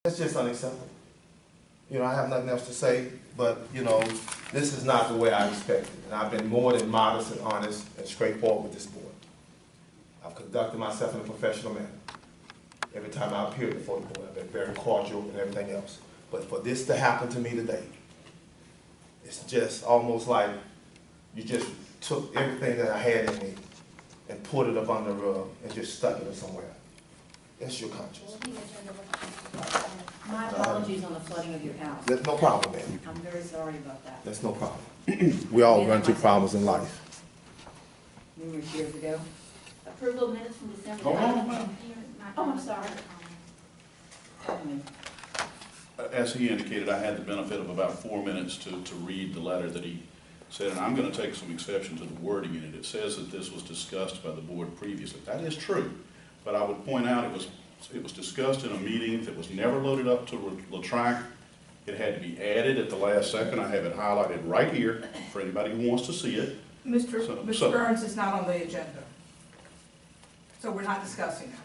It's just unacceptable. You know, I have nothing else to say, but, you know, this is not the way I expected. And I've been more than modest and honest and straightforward with this board. I've conducted myself in a professional manner. Every time I appear before the board, I've been very cordial and everything else. But for this to happen to me today, it's just almost like you just took everything that I had in me and put it up under the rug and just stuck it somewhere. That's your conscience. My apologies on the flooding of your house. There's no problem, man. I'm very sorry about that. That's no problem. We all run through problems in life. Numerous years ago. Approval of minutes from December. Hold on. Oh, I'm sorry. Pardon me. As he indicated, I had the benefit of about 4 minutes to read the letter that he said, and I'm going to take some exception to the wording in it. It says that this was discussed by the board previously. That is true, but I would point out it was discussed in a meeting that was never loaded up to LaTrac. It had to be added at the last second. I have it highlighted right here for anybody who wants to see it. Mr. Burns is not on the agenda, so we're not discussing that.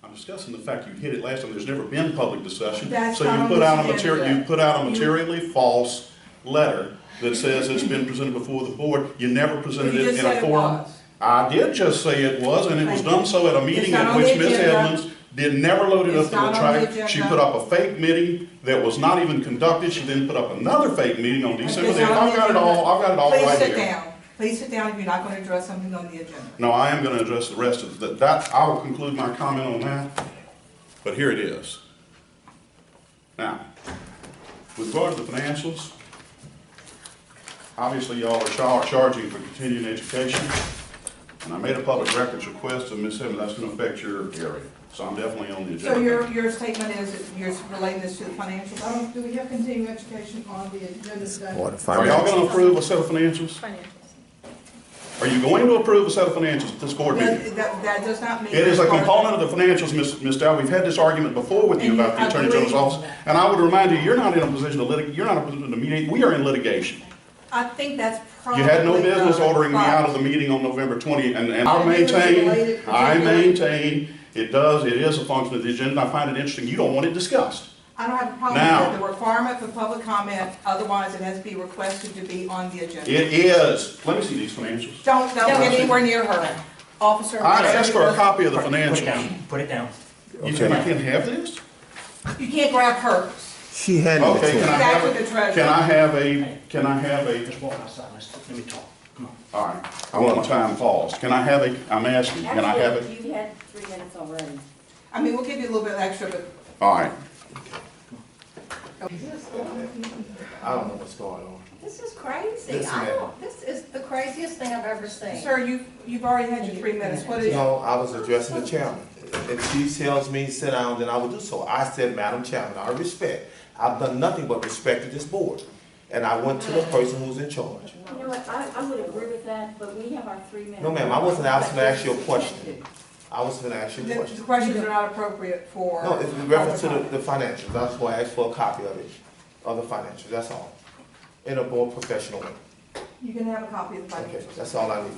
I'm discussing the fact you hit it last time. There's never been public discussion. That's So not you on put the out a agenda. materially false letter that says it's been presented before the board. You never presented You it just in a said it forum. was. I did just say it was, and it was Thank done you. so at a meeting It's not in on which the Ms. agenda. Edmonds did never load it up It's to not the on the track. She agenda. put up a fake meeting that was not even conducted. She then put up another fake meeting on December It's 8th. not on I've the got it all. agenda. I've got it all Please right sit here. down. Please sit down if you're not going to address something on the agenda. No, I am going to address the rest of that. I will conclude my comment on that, but here it is. Now, with regard to the financials, obviously y'all are charging for continuing education, and I made a public records request of Ms. Edmonds. That's going to affect your area, so I'm definitely on the agenda. So your statement is that you're relating this to the financials. Do we have continuing education on the agenda today? Are y'all going to approve a set of financials? Are you going to approve a set of financials at this board meeting? That does not mean. It is a that's part component of the financials, Ms. Dow. We've had this argument before with you And about the I Attorney General's agree. office. And I would remind you, you're not in a position to litigate, you're not in a position to mediate. We are in litigation. I think that's probably. You had no business the ordering me out of the problem. meeting on November 20th, and It I was maintain, related I particularly- maintain, it is a function of the agenda. I find it interesting. You don't want it discussed. I don't have a problem Now- with the requirement for public comment, otherwise it has to be requested to be on the agenda. It is. Let me see these financials. Don't get anywhere near her, officer. I asked for a copy of the Put it financials. down, put it down. You think I can't have this? You can't grab hers. She handed it Okay, to can I me. Back have with the a, treasurer. can I have a, Just walk outside, let me talk, come on. all right, I want my time paused. Can I have a, I'm asking, can I have it? Actually, you had 3 minutes already. I mean, we'll give you a little bit extra, but All right. I don't know what's going on. This is crazy. Listen, ma'am. This is the craziest thing I've ever seen. sir, you've already had your 3 minutes. What is? No, I was addressing the chairman. If she tells me to sit down, then I will do so. I said, Madam Chairman, out of respect, I've done nothing but respect to this board. And I went to the person who's in charge. You know what, I would agree with that, but we have our 3 minutes. No, ma'am, I wasn't asking to ask you a question. I was going to ask you a The question. questions are not appropriate for. No, it's in reference to the financials. That's why I asked for a copy of it, of the financials, that's all. In a more professional way. You can have a copy of the Okay, financials. that's all I need.